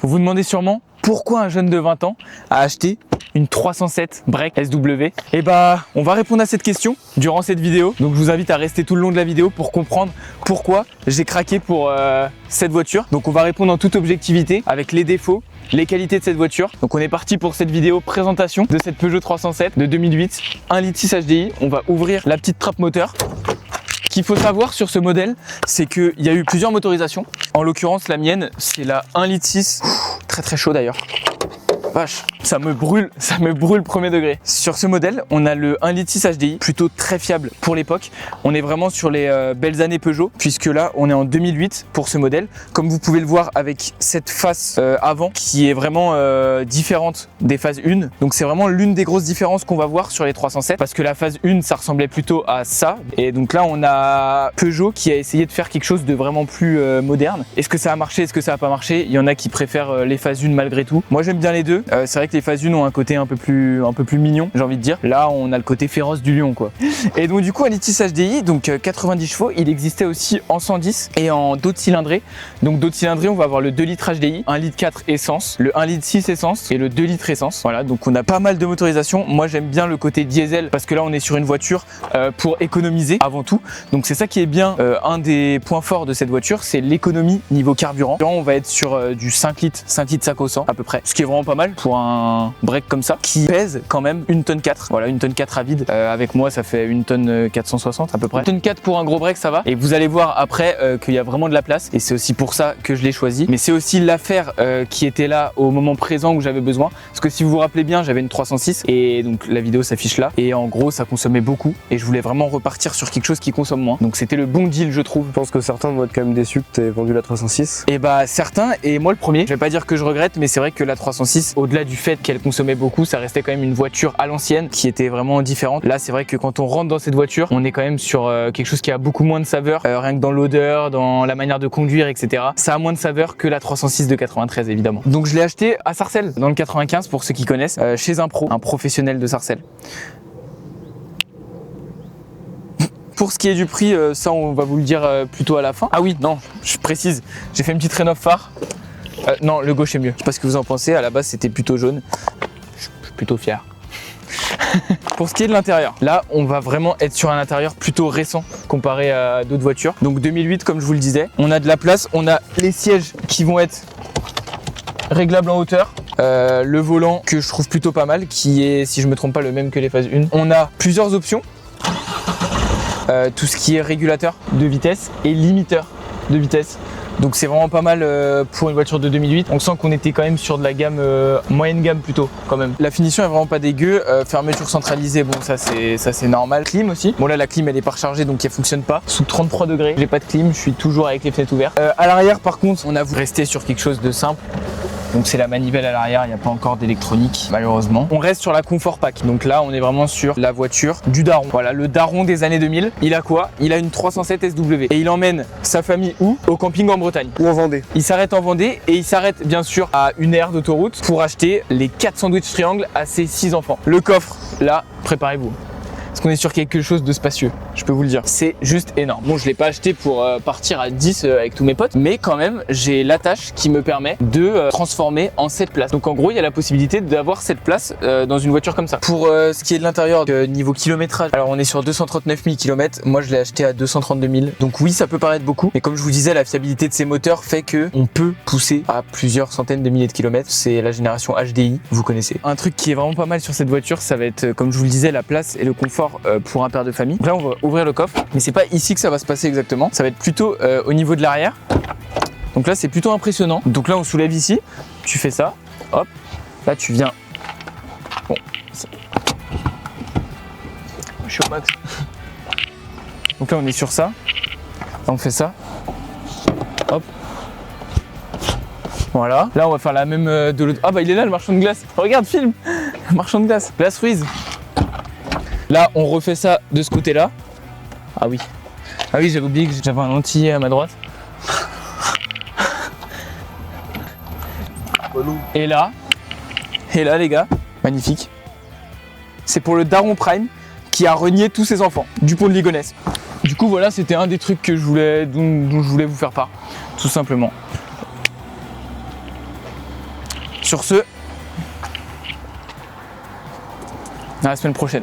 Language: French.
Vous vous demandez sûrement pourquoi un jeune de 20 ans a acheté une 307 break SW. Et bah, on va répondre à cette question durant cette vidéo. Donc je vous invite à rester tout le long de la vidéo pour comprendre pourquoi j'ai craqué pour cette voiture. Donc on va répondre en toute objectivité avec les défauts, les qualités de cette voiture. Donc on est parti pour cette vidéo présentation de cette Peugeot 307 de 2008, 1,6 litre HDI. On va ouvrir la petite trappe moteur. Ce qu'il faut savoir sur ce modèle, c'est qu'il y a eu plusieurs motorisations. En l'occurrence, la mienne, c'est la 1,6 litre. Très très chaud d'ailleurs. Vache, ça me brûle premier degré. Sur ce modèle, on a le 1,6 litre HDI, plutôt très fiable pour l'époque. On est vraiment sur les belles années Peugeot, puisque là, on est en 2008 pour ce modèle. Comme vous pouvez le voir avec cette face avant, qui est vraiment différente des phases 1. Donc c'est vraiment l'une des grosses différences qu'on va voir sur les 307, parce que la phase 1, ça ressemblait plutôt à ça. Et donc là, on a Peugeot qui a essayé de faire quelque chose de vraiment plus moderne. Est-ce que ça a marché, est-ce que ça n'a pas marché? Il y en a qui préfèrent les phases 1 malgré tout. Moi, j'aime bien les deux. C'est vrai que les phases 1 ont un côté un peu plus mignon, j'ai envie de dire. Là, on a le côté féroce du lion, quoi. Et donc du coup, 1,6 litre HDI, donc 90 chevaux, il existait aussi en 110 et en d'autres cylindrés. Donc d'autres cylindrés, on va avoir le 2 litres HDI, 1,4 litre essence, le 1,6 litre essence et le 2 litres essence. Voilà, donc on a pas mal de motorisation. Moi, j'aime bien le côté diesel parce que là, on est sur une voiture pour économiser avant tout. Donc c'est ça qui est bien, un des points forts de cette voiture, c'est l'économie niveau carburant. Là, on va être sur du 5 litres 5 au 100 à peu près, ce qui est vraiment pas mal pour un break comme ça qui pèse quand même 1 tonne 4. Voilà, 1 tonne 4 à vide. Avec moi, ça fait 1 tonne 460 à peu près. 1 tonne 4 pour un gros break, ça va. Et vous allez voir après qu'il y a vraiment de la place et c'est aussi pour ça que je l'ai choisi. Mais c'est aussi l'affaire qui était là au moment présent où j'avais besoin. Parce que si vous vous rappelez bien, j'avais une 306 et donc la vidéo s'affiche là. Et en gros, ça consommait beaucoup et je voulais vraiment repartir sur quelque chose qui consomme moins. Donc c'était le bon deal, je trouve. Je pense que certains vont être quand même déçus que tu aies vendu la 306. Et bah certains, et moi le premier. Je vais pas dire que je regrette, mais c'est vrai que la 306, au-delà du fait qu'elle consommait beaucoup, ça restait quand même une voiture à l'ancienne qui était vraiment différente. Là, c'est vrai que quand on rentre dans cette voiture, on est quand même sur quelque chose qui a beaucoup moins de saveur, rien que dans l'odeur, dans la manière de conduire, etc. Ça a moins de saveur que la 306 de 93, évidemment. Donc je l'ai acheté à Sarcelles, dans le 95 pour ceux qui connaissent, chez un professionnel de Sarcelles. Pour ce qui est du prix, ça on va vous le dire plutôt à la fin. Ah oui, non, je précise, j'ai fait une petite rénov phare. Non, le gauche est mieux. Je sais pas ce que vous en pensez, à la base c'était plutôt jaune. Je suis plutôt fier. Pour ce qui est de l'intérieur, là on va vraiment être sur un intérieur plutôt récent comparé à d'autres voitures. Donc 2008 comme je vous le disais, on a de la place, on a les sièges qui vont être réglables en hauteur. Le volant que je trouve plutôt pas mal, qui est, si je me trompe pas, le même que les phases 1. On a plusieurs options. Tout ce qui est régulateur de vitesse et limiteur de vitesse. Donc c'est vraiment pas mal pour une voiture de 2008. On sent qu'on était quand même sur de la gamme moyenne gamme plutôt quand même. La finition est vraiment pas dégueu. Fermeture centralisée, bon ça c'est normal. Clim aussi. Bon là la clim elle est pas rechargée donc elle fonctionne pas. Sous 33 degrés, j'ai pas de clim, je suis toujours avec les fenêtres ouvertes. À l'arrière par contre, on a voulu rester sur quelque chose de simple. Donc c'est la manivelle à l'arrière, il n'y a pas encore d'électronique malheureusement. On reste sur la Comfort Pack. Donc là on est vraiment sur la voiture du daron. Voilà, le daron des années 2000. Il a quoi? Il a une 307 SW. Et il emmène sa famille où? Au camping en Bretagne. Ou en Vendée. Il s'arrête en Vendée et il s'arrête bien sûr à une aire d'autoroute pour acheter les 4 sandwichs triangles à ses 6 enfants. Le coffre, là, préparez-vous. Parce qu'on est sur quelque chose de spacieux, je peux vous le dire. C'est juste énorme. Bon, je l'ai pas acheté pour partir à 10 avec tous mes potes, mais quand même, j'ai l'attache qui me permet de transformer en 7 places. Donc en gros, il y a la possibilité d'avoir 7 places dans une voiture comme ça. Pour ce qui est de l'intérieur, niveau kilométrage, alors on est sur 239 000 km. Moi, je l'ai acheté à 232 000. Donc oui, ça peut paraître beaucoup, mais comme je vous disais, la fiabilité de ces moteurs fait que on peut pousser à plusieurs centaines de milliers de kilomètres. C'est la génération HDI, vous connaissez. Un truc qui est vraiment pas mal sur cette voiture, ça va être, comme je vous le disais, la place et le confort pour un père de famille. Donc là on va ouvrir le coffre, mais c'est pas ici que ça va se passer exactement, ça va être plutôt au niveau de l'arrière. Donc là c'est plutôt impressionnant. Donc là on soulève ici, tu fais ça, hop, là tu viens. Bon, je suis au max. Donc là on est sur ça, là on fait ça, hop. Voilà, là on va faire la même de l'autre. Ah bah il est là le marchand de glace, regarde film, marchand de glace, glace freeze. Là, on refait ça de ce côté-là. Ah oui, j'avais oublié que j'avais un antillais à ma droite. Et là, les gars, magnifique. C'est pour le Daron Prime qui a renié tous ses enfants du pont de Ligonnès. Du coup, voilà, c'était un des trucs que dont je voulais vous faire part, tout simplement. Sur ce, à la semaine prochaine.